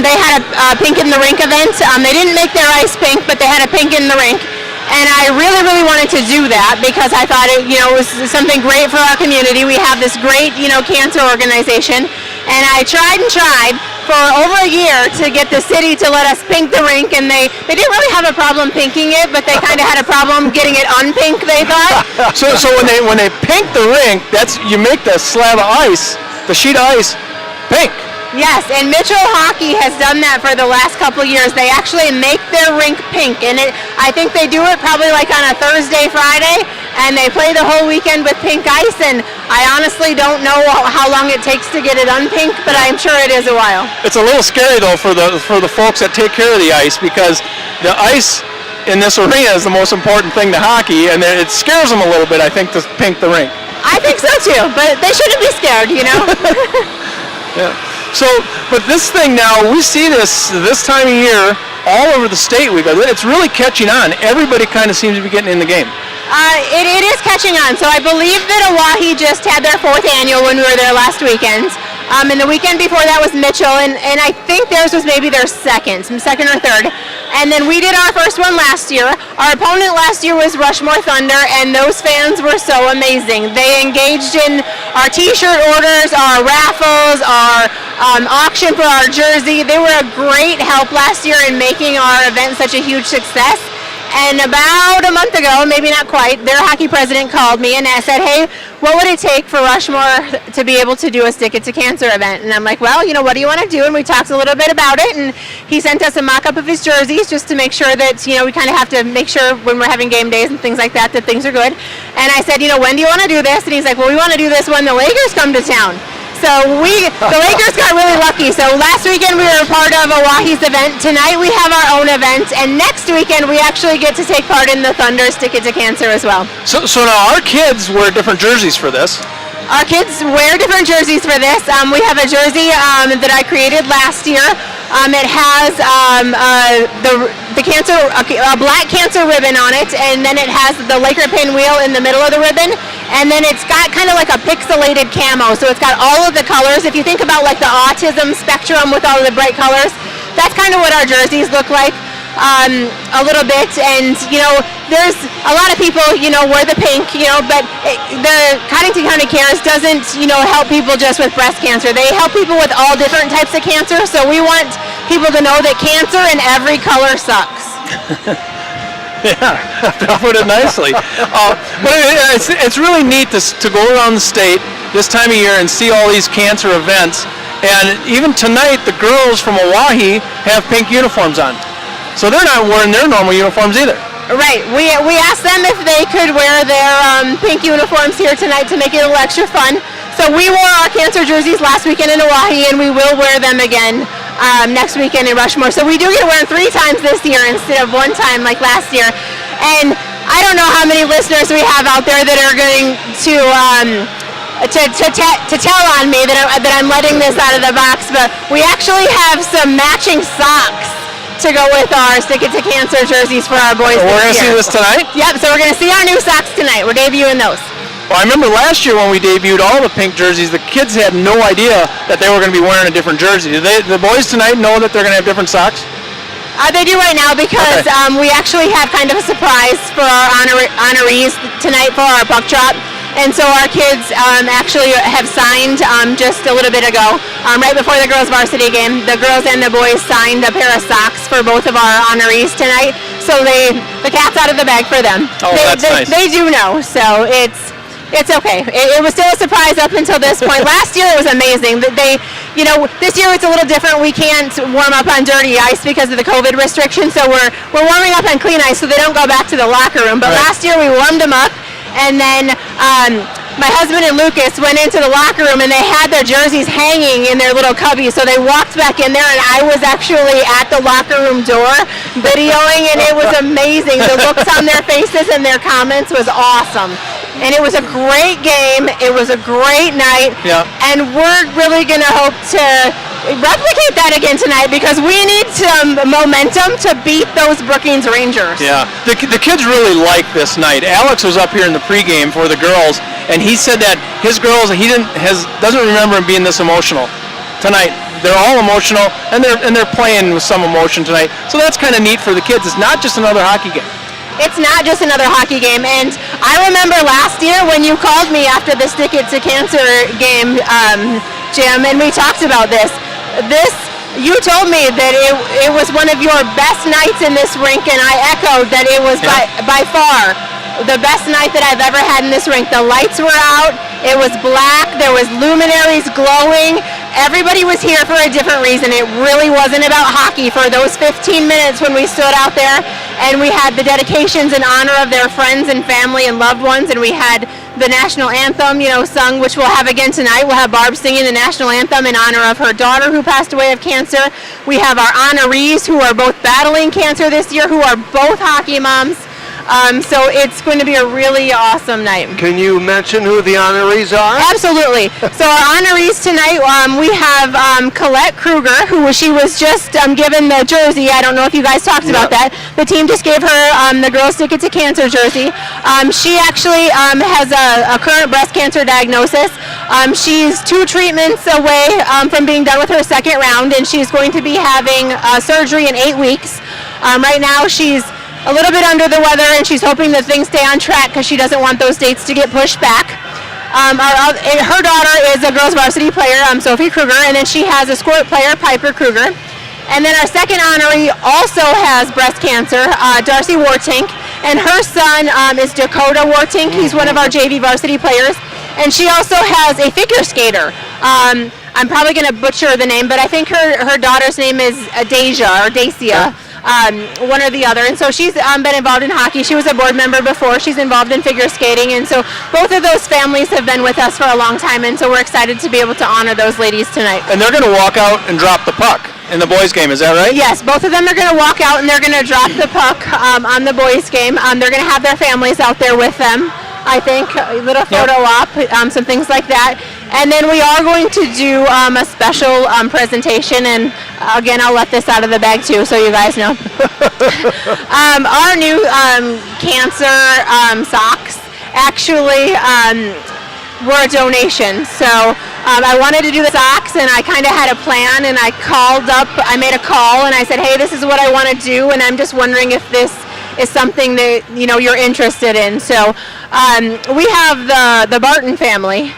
They had a Pink in the Rink event. They didn't make their ice pink, but they had a Pink in the Rink. And I really, really wanted to do that because I thought it, was something great for our community. We have this great, cancer organization. And I tried and tried for over a year to get the city to let us pink the rink, and they didn't really have a problem pinking it, but they kind of had a problem getting it unpink, they thought. So when they pink the rink, you make the slab of ice, the sheet of ice, pink. Yes, and Mitchell Hockey has done that for the last couple of years. They actually make their rink pink, and I think they do it probably like on a Thursday, Friday, and they play the whole weekend with pink ice, and I honestly don't know how long it takes to get it unpink, but I'm sure it is a while. It's a little scary though for the folks that take care of the ice, because the ice in this arena is the most important thing to hockey, and it scares them a little bit, I think, to pink the rink. I think so too, but they shouldn't be scared, Yeah. So, but this thing now, we see this time of year all over the state. It's really catching on. Everybody kind of seems to be getting in the game. It is catching on. So I believe that Ohae just had their 4th annual when we were there last weekend. And the weekend before that was Mitchell, and I think theirs was maybe their second or third. And then we did our first one last year. Our opponent last year was Rushmore Thunder, and those fans were so amazing. They engaged in our t-shirt orders, our raffles, our auction for our jersey. They were a great help last year in making our event such a huge success. And about a month ago, maybe not quite, their hockey president called me and said, hey, what would it take for Rushmore to be able to do a Stick It to Cancer event? And I'm like, well, what do you want to do? And we talked a little bit about it, and he sent us a mock-up of his jerseys just to make sure that, we kind of have to make sure when we're having game days and things like that things are good. And I said, when do you want to do this? And he's like, well, we want to do this when the Lakers come to town. So the Lakers got really lucky. So last weekend we were a part of Oahe's event. Tonight we have our own event, and next weekend we actually get to take part in the Thunder Stick It to Cancer as well. So now our kids wear different jerseys for this. Our kids wear different jerseys for this. We have a jersey that I created last year. It has the cancer, a black cancer ribbon on it, and then it has the Laker pinwheel in the middle of the ribbon, and then it's got kind of like a pixelated camo, so it's got all of the colors. If you think about like the autism spectrum with all of the bright colors, that's kind of what our jerseys look like. A little bit, and there's a lot of people wear the pink, but the Cottington County Cares doesn't help people just with breast cancer. They help people with all different types of cancer, so we want people to know that cancer in every color sucks. Yeah, to put it nicely. But it's really neat to go around the state this time of year and see all these cancer events, and even tonight the girls from Ohae have pink uniforms on. So they're not wearing their normal uniforms either. Right. We asked them if they could wear their pink uniforms here tonight to make it a little extra fun. So we wore our cancer jerseys last weekend in Ohae, and we will wear them again next weekend in Rushmore. So we do get to wear them 3 times this year instead of 1 time like last year. And I don't know how many listeners we have out there that are going to tell on me that I'm letting this out of the box, but we actually have some matching socks to go with our Stick It to Cancer jerseys for our boys. So we're going to see this tonight? Yep, so we're going to see our new socks tonight. We're debuting those. Well, I remember last year when we debuted all the pink jerseys, the kids had no idea that they were going to be wearing a different jersey. Do the boys tonight know that they're going to have different socks? They do right now because we actually have kind of a surprise for our honorees tonight for our puck drop. And so our kids actually have signed just a little bit ago, right before the girls varsity game. The girls and the boys signed a pair of socks for both of our honorees tonight. So the cat's out of the bag for them. Oh, that's nice. They do know, so it's okay. It was still a surprise up until this point. Last year it was amazing. This year it's a little different. We can't warm up on dirty ice because of the COVID restrictions, so we're warming up on clean ice so they don't go back to the locker room. But last year we warmed them up, and then my husband and Lucas went into the locker room and they had their jerseys hanging in their little cubbies. So they walked back in there and I was actually at the locker room door videoing, and it was amazing. The looks on their faces and their comments was awesome. And it was a great game. It was a great night. Yeah. And we're really going to hope to replicate that again tonight because we need some momentum to beat those Brookings Rangers. Yeah, the kids really like this night. Alex was up here in the pregame for the girls, and he said that his girls, doesn't remember him being this emotional tonight. They're all emotional, and they're playing with some emotion tonight. So that's kind of neat for the kids. It's not just another hockey game. It's not just another hockey game, and I remember last year when you called me after the Stick It to Cancer game, Jim, and we talked about this. You told me that it was one of your best nights in this rink, and I echoed that it was by far the best night that I've ever had in this rink. The lights were out, it was black, there was luminaries glowing. Everybody was here for a different reason. It really wasn't about hockey for those 15 minutes when we stood out there and we had the dedications in honor of their friends and family and loved ones, and we had the national anthem, sung, which we'll have again tonight. We'll have Barb singing the national anthem in honor of her daughter who passed away of cancer. We have our honorees who are both battling cancer this year, who are both hockey moms. So it's going to be a really awesome night. Can you mention who the honorees are? Absolutely. So our honorees tonight, we have Colette Kruger, she was just given the jersey. I don't know if you guys talked about that. The team just gave her the Girls Stick It to Cancer jersey. She actually has a current breast cancer diagnosis. She's 2 treatments away from being done with her second round, and she's going to be having surgery in 8 weeks. Right now she's a little bit under the weather, and she's hoping that things stay on track because she doesn't want those dates to get pushed back. Her daughter is a girls varsity player, Sophie Kruger, and then she has a squirt player, Piper Kruger. And then our second honoree also has breast cancer, Darcy Wartink, and her son is Dakota Wartink. He's one of our JV varsity players, and she also has a figure skater. I'm probably going to butcher the name, but I think her daughter's name is Dacia or Dacia. One or the other, and so she's been involved in hockey. She was a board member before. She's involved in figure skating, and so both of those families have been with us for a long time, and so we're excited to be able to honor those ladies tonight. And they're going to walk out and drop the puck in the boys' game, is that right? Yes, both of them are going to walk out and they're going to drop the puck on the boys' game. They're going to have their families out there with them, I think, a little photo op, some things like that. And then we are going to do a special presentation, and again, I'll let this out of the bag too, so you guys know. Our new cancer socks actually were a donation. So I wanted to do the socks, and I kind of had a plan, and I made a call, and I said, hey, this is what I want to do, and I'm just wondering if this is something that you're interested in. So we have the Barton family,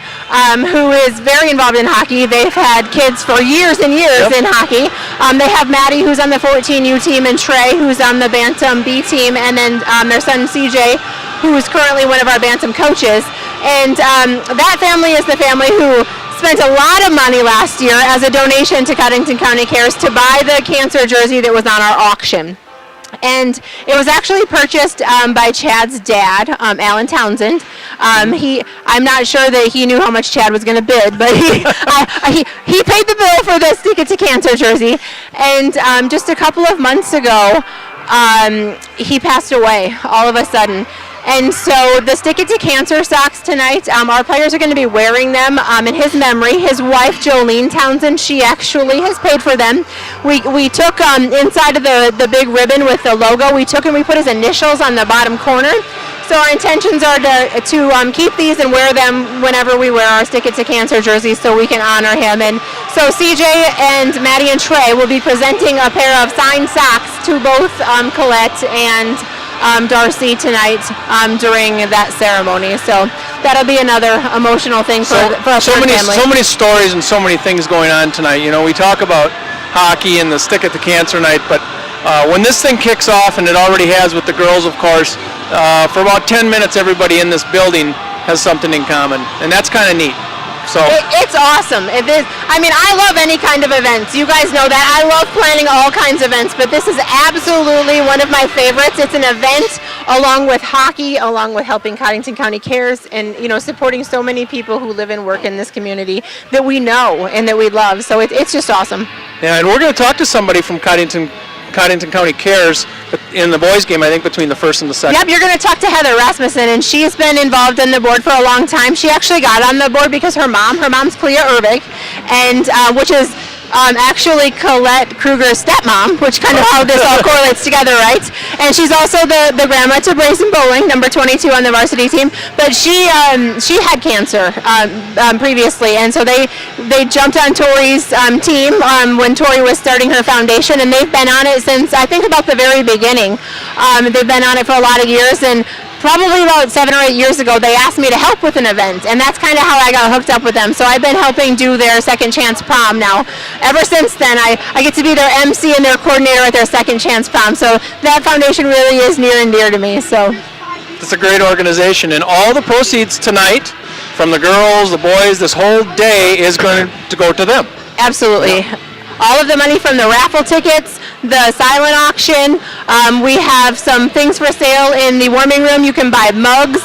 who is very involved in hockey. They've had kids for years and years in hockey. They have Maddie, who's on the 14U team, and Trey, who's on the Bantam B team, and then their son CJ, who is currently one of our Bantam coaches. And that family is the family who spent a lot of money last year as a donation to Cottington County Cares to buy the cancer jersey that was on our auction. And it was actually purchased by Chad's dad, Alan Townsend. I'm not sure that he knew how much Chad was going to bid, but he paid the bill for the Stick It to Cancer jersey. And just a couple of months ago, he passed away all of a sudden. And so the Stick It to Cancer socks tonight, our players are going to be wearing them in his memory. His wife, Jolene Townsend, she actually has paid for them. We took inside of the big ribbon with the logo, we took and we put his initials on the bottom corner. So our intentions are to keep these and wear them whenever we wear our Stick It to Cancer jerseys so we can honor him. And so CJ and Maddie and Trey will be presenting a pair of signed socks to both Colette and Darcy tonight during that ceremony. So that'll be another emotional thing for us family. So many stories and so many things going on tonight. You know, we talk about hockey and the Stick at the Cancer night, but when this thing kicks off, and it already has with the girls, of course, for about 10 minutes, everybody in this building has something in common, and that's kind of neat. So it's awesome. It is. I mean, I love any kind of events. You guys know that. I love planning all kinds of events, but this is absolutely one of my favorites. It's an event along with hockey, along with helping Cottington County Cares, and supporting so many people who live and work in this community that we know and that we love. So it's just awesome. Yeah, and we're going to talk to somebody from Cottington County Cares in the boys' game, I think, between the first and the second. Yep, you're going to talk to Heather Rasmussen, and she's been involved in the board for a long time. She actually got on the board because her mom's Clea Urbig, and which is actually Colette Kruger's stepmom, which kind of how this all correlates together, right? And she's also the grandma to Brayson Bowling, number 22 on the varsity team. But she had cancer previously, and so they jumped on Tori's team when Tori was starting her foundation, and they've been on it since I think about the very beginning. They've been on it for a lot of years, and probably about 7 or 8 years ago, they asked me to help with an event, and that's kind of how I got hooked up with them. So I've been helping do their Second Chance Prom now. Ever since then, I get to be their MC and their coordinator at their Second Chance Prom. So that foundation really is near and dear to me. So it's a great organization, and all the proceeds tonight from the girls, the boys, this whole day is going to go to them. Absolutely. All of the money from the raffle tickets, the silent auction. We have some things for sale in the warming room. You can buy mugs.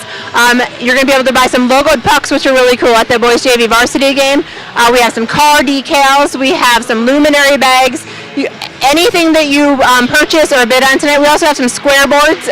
You're going to be able to buy some logoed pucks, which are really cool at the boys JV varsity game. We have some car decals. We have some luminary bags. Anything that you purchase or bid on tonight. We also have some square boards.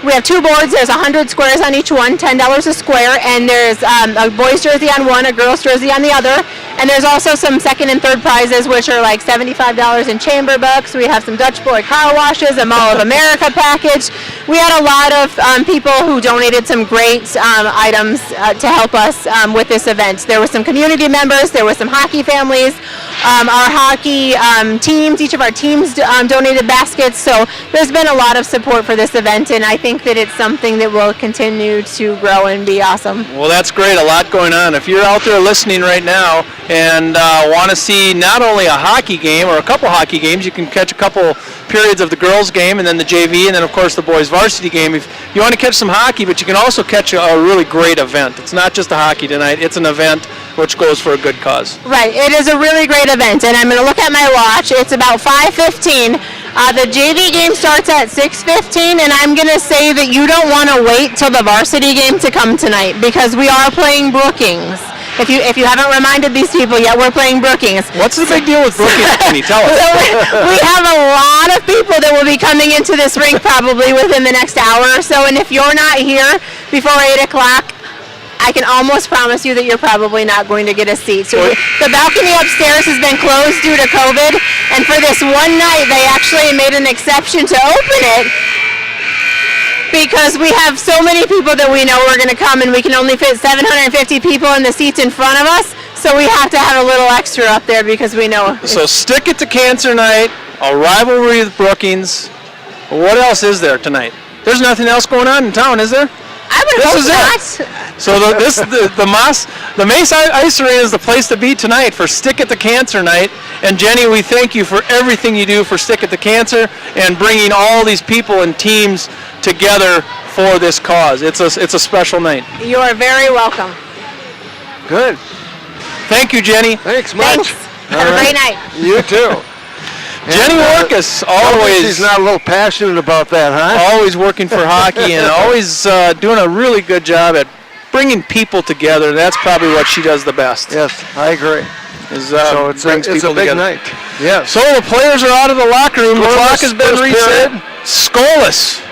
We have 2 boards. There's 100 squares on each one, $10 a square, and there's a boys jersey on one, a girls jersey on the other. And there's also some second and third prizes, which are like $75 in chamber bucks. We have some Dutch Boy car washes, a Mall of America package. We had a lot of people who donated some great items to help us with this event. There were some community members. There were some hockey families. Our hockey teams, each of our teams donated baskets. So there's been a lot of support for this event, and I think that it's something that will continue to grow and be awesome. Well, that's great. A lot going on. If you're out there listening right now and want to see not only a hockey game or a couple hockey games, you can catch a couple periods of the girls' game and then the JV and then, of course, the boys' varsity game. If you want to catch some hockey, but you can also catch a really great event. It's not just a hockey tonight. It's an event which goes for a good cause. Right. It is a really great event, and I'm going to look at my watch. It's about 5:15. The JV game starts at 6:15, and I'm going to say that you don't want to wait till the varsity game to come tonight because we are playing Brookings. If you haven't reminded these people yet, we're playing Brookings. What's the big deal with Brookings? Can you tell us? So we have a lot of people that will be coming into this rink probably within the next hour or so, and if you're not here before 8 o'clock, I can almost promise you that you're probably not going to get a seat. So the balcony upstairs has been closed due to COVID, and for this one night, they actually made an exception to open it because we have so many people that we know are going to come, and we can only fit 750 people in the seats in front of us, so we have to have a little extra up there because we know. So Stick It to Cancer night, a rivalry with Brookings. What else is there tonight? There's nothing else going on in town, is there? I would hope not. So the Mace Ice Arena is the place to be tonight for Stick It to Cancer night. And Jenny, we thank you for everything you do for Stick It to Cancer and bringing all these people and teams together for this cause. It's a special night. You are very welcome. Good. Thank you, Jenny. Thanks much. Thanks. Have a great night. You too. Jenny Workus, always. She's not a little passionate about that, huh? Always working for hockey and always doing a really good job at bringing people together. That's probably what she does the best. Yes, I agree. So it's a big together. Night. Yes. So the players are out of the locker room. The clock has been reset. Scoreless.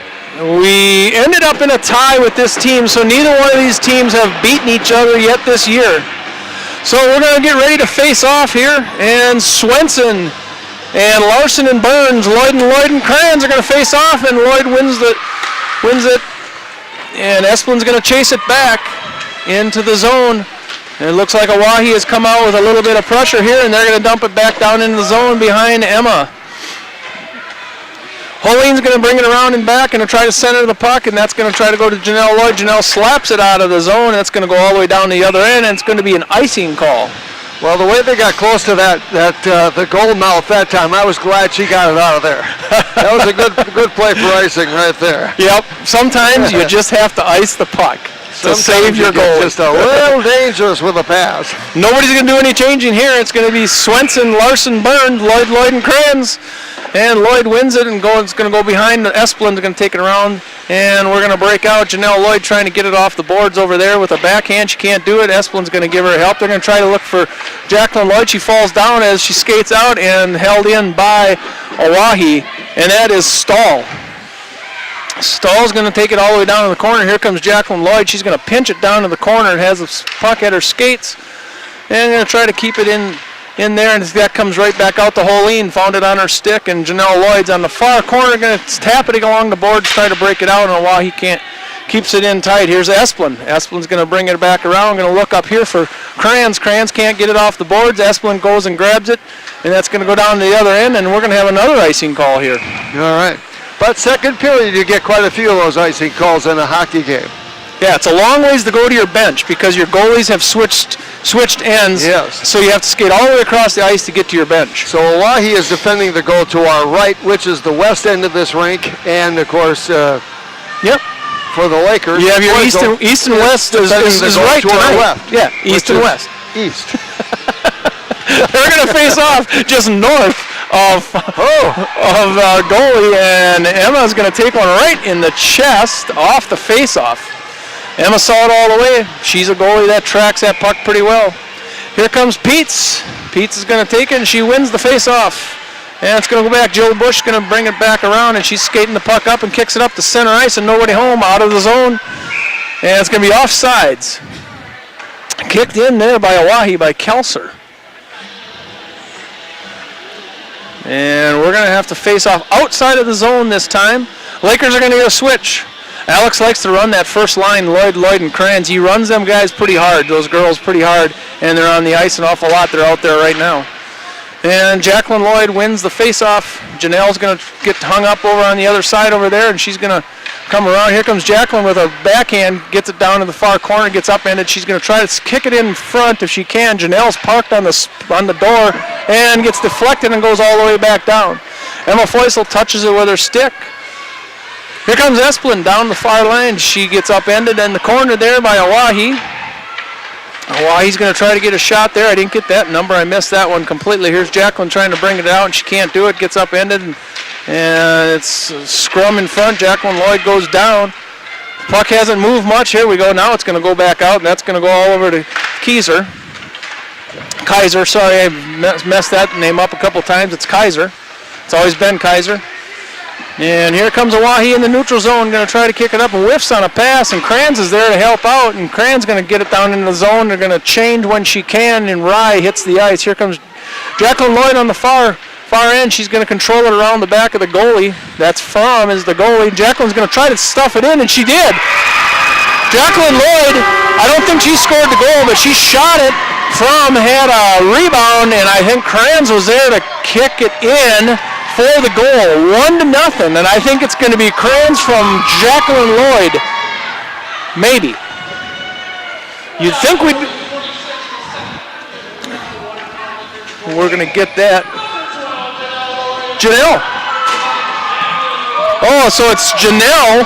We ended up in a tie with this team, so neither one of these teams have beaten each other yet this year. So we're going to get ready to face off here, and Swenson and Larson and Burns, Lloyd and Crayons are going to face off, and Lloyd wins it, and Esplin's going to chase it back into the zone. And it looks like Ohae has come out with a little bit of pressure here, and they're going to dump it back down into the zone behind Emma. Holene's going to bring it around and back and try to center the puck, and that's going to try to go to Janelle Lloyd. Janelle slaps it out of the zone, and it's going to go all the way down the other end, and it's going to be an icing call. Well, the way they got close to the goal mouth that time, I was glad she got it out of there. That was a good play for icing right there. Yep. Sometimes you just have to ice the puck to save your goal. Just a little dangerous with a pass. Nobody's going to do any changing here. It's going to be Swenson, Larson, Byrne, Lloyd, and Kranz. And Lloyd wins it and it's going to go behind. Esplin's going to take it around, and we're going to break out. Janelle Lloyd trying to get it off the boards over there with a backhand. She can't do it. Esplin's going to give her help. They're going to try to look for Jacqueline Lloyd. She falls down as she skates out and held in by Ohae, and that is Stahl. Stahl's going to take it all the way down to the corner. Here comes Jacqueline Lloyd. She's going to pinch it down to the corner and has the puck at her skates, and going to try to keep it in there, and that comes right back out to Holene. Found it on her stick, and Janelle Lloyd's on the far corner, going to tap it along the boards, try to break it out, and Ohae keeps it in tight. Here's Esplin. Esplin's going to bring it back around. Going to look up here for Kranz. Kranz can't get it off the boards. Esplin goes and grabs it, and that's going to go down to the other end, and we're going to have another icing call here. All right. But second period, you get quite a few of those icing calls in a hockey game. Yeah, it's a long ways to go to your bench because your goalies have switched ends. Yes. So you have to skate all the way across the ice to get to your bench. So Ohae is defending the goal to our right, which is the west end of this rink, and of course, yep. For the Lakers, you have your east and west is right to our left. Yeah, east and west. East. They're going to face off just north of goalie, and Emma's going to take one right in the chest off the face-off. Emma saw it all the way. She's a goalie that tracks that puck pretty well. Here comes Peets. Peets is going to take it, and she wins the face-off. And it's going to go back. Jill Bush is going to bring it back around, and she's skating the puck up and kicks it up to center ice, and nobody home, out of the zone. And it's going to be offsides. Kicked in there by Ohae by Kelser. And we're going to have to face off outside of the zone this time. Lakers are going to get a switch. Alex likes to run that first line, Lloyd, and Kranz. He runs them guys pretty hard, those girls pretty hard, and they're on the ice an awful lot. They're out there right now. And Jacqueline Lloyd wins the face-off. Janelle's going to get hung up over on the other side over there, and she's going to come around. Here comes Jacqueline with a backhand, gets it down to the far corner, gets upended. She's going to try to kick it in front if she can. Janelle's parked on the door and gets deflected and goes all the way back down. Emma Feusel touches it with her stick. Here comes Esplin down the far line. She gets upended in the corner there by Ohae. Oahe's going to try to get a shot there. I didn't get that number. I missed that one completely. Here's Jacqueline trying to bring it out, and she can't do it. Gets upended, and it's a scrum in front. Jacqueline Lloyd goes down. Puck hasn't moved much. Here we go. Now it's going to go back out, and that's going to go all over to Kaiser. Sorry, I messed that name up a couple times. It's Kaiser. It's always been Kaiser. And here comes Ohae in the neutral zone, going to try to kick it up and whiffs on a pass, and Kranz is there to help out, and Kranz going to get it down in the zone. They're going to change when she can, and Rye hits the ice. Here comes Jacqueline Lloyd on the far end. She's going to control it around the back of the goalie. That's Fromm is the goalie. Jacqueline's going to try to stuff it in, and she did. Jacqueline Lloyd, I don't think she scored the goal, but she shot it. Fromm had a rebound, and I think Kranz was there to kick it in for the goal, 1-0, and I think it's going to be Kranz from Jacqueline Lloyd. Maybe. You'd think we're going to get that. Janelle. Oh, so it's Janelle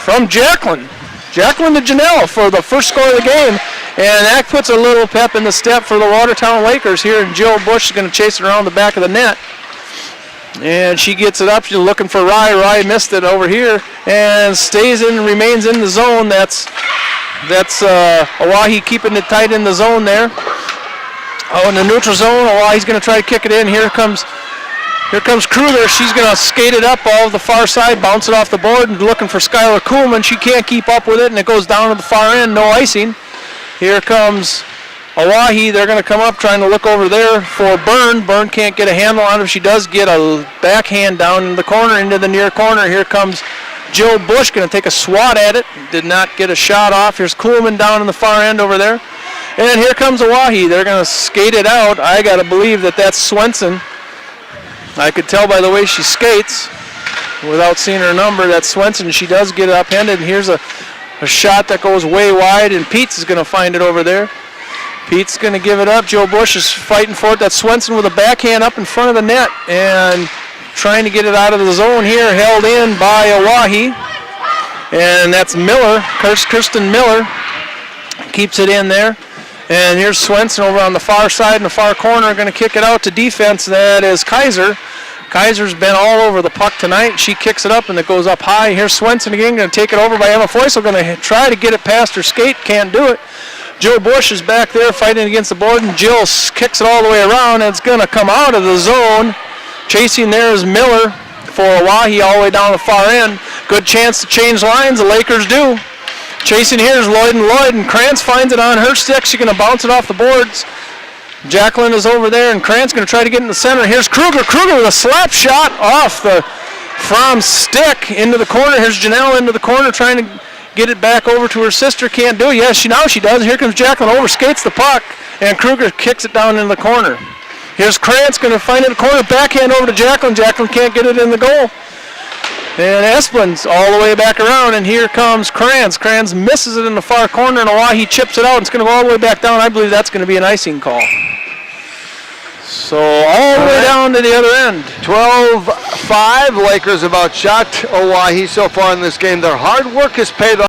from Jacqueline. Jacqueline to Janelle for the first score of the game. And that puts a little pep in the step for the Watertown Lakers here. And Jill Bush is going to chase it around the back of the net. And she gets it up. She's looking for Rye. Rye missed it over here and remains in the zone. That's Ohae keeping it tight in the zone there. Oh, in the neutral zone, Oahe's going to try to kick it in. Here comes Kruger. She's going to skate it up all the far side, bounce it off the board, and looking for Skylar Kuhlman. She can't keep up with it, and it goes down to the far end. No icing. Here comes Ohae. They're going to come up trying to look over there for Byrne. Byrne can't get a handle on it. She does get a backhand down in the corner into the near corner. Here comes Jill Bush, going to take a swat at it. Did not get a shot off. Here's Kuhlman down in the far end over there. And here comes Ohae. They're going to skate it out. I got to believe that that's Swenson I could tell by the way she skates, without seeing her number, that Swenson, she does get it upended. And here's a shot that goes way wide, and Pete's is going to find it over there. Pete's going to give it up. Joe Bush is fighting for it. That's Swenson with a backhand up in front of the net and trying to get it out of the zone here, held in by Ohae. And that's Miller, Kirsten Miller, keeps it in there. And here's Swenson over on the far side in the far corner, going to kick it out to defense. That is Kaiser. Kaiser's been all over the puck tonight. She kicks it up and it goes up high. Here's Swenson again, going to take it over by Emma Foysel, going to try to get it past her skate, can't do it. Joe Bush is back there fighting against the board, and Jill kicks it all the way around, and it's going to come out of the zone. Chasing there is Miller for Ohae all the way down the far end. Good chance to change lines, the Lakers do. Chasing here is Lloyd, and Krantz finds it on her stick. She's going to bounce it off the boards. Jacqueline is over there, and Krantz going to try to get in the center. Here's Kruger. Kruger with a slap shot off the Fromm's stick into the corner. Here's Janelle into the corner trying to get it back over to her sister. Can't do it. Yes, now she does. Here comes Jacqueline, overskates the puck, and Kruger kicks it down in the corner. Here's Krantz going to find it in the corner. Backhand over to Jacqueline. Jacqueline can't get it in the goal. And Esplin's all the way back around, and here comes Krantz. Krantz misses it in the far corner, and Ohae chips it out. It's going to go all the way back down. I believe that's going to be an icing call. So all the way down to the other end. 12-5. Lakers have outshot Ohae so far in this game. Their hard work has paid off.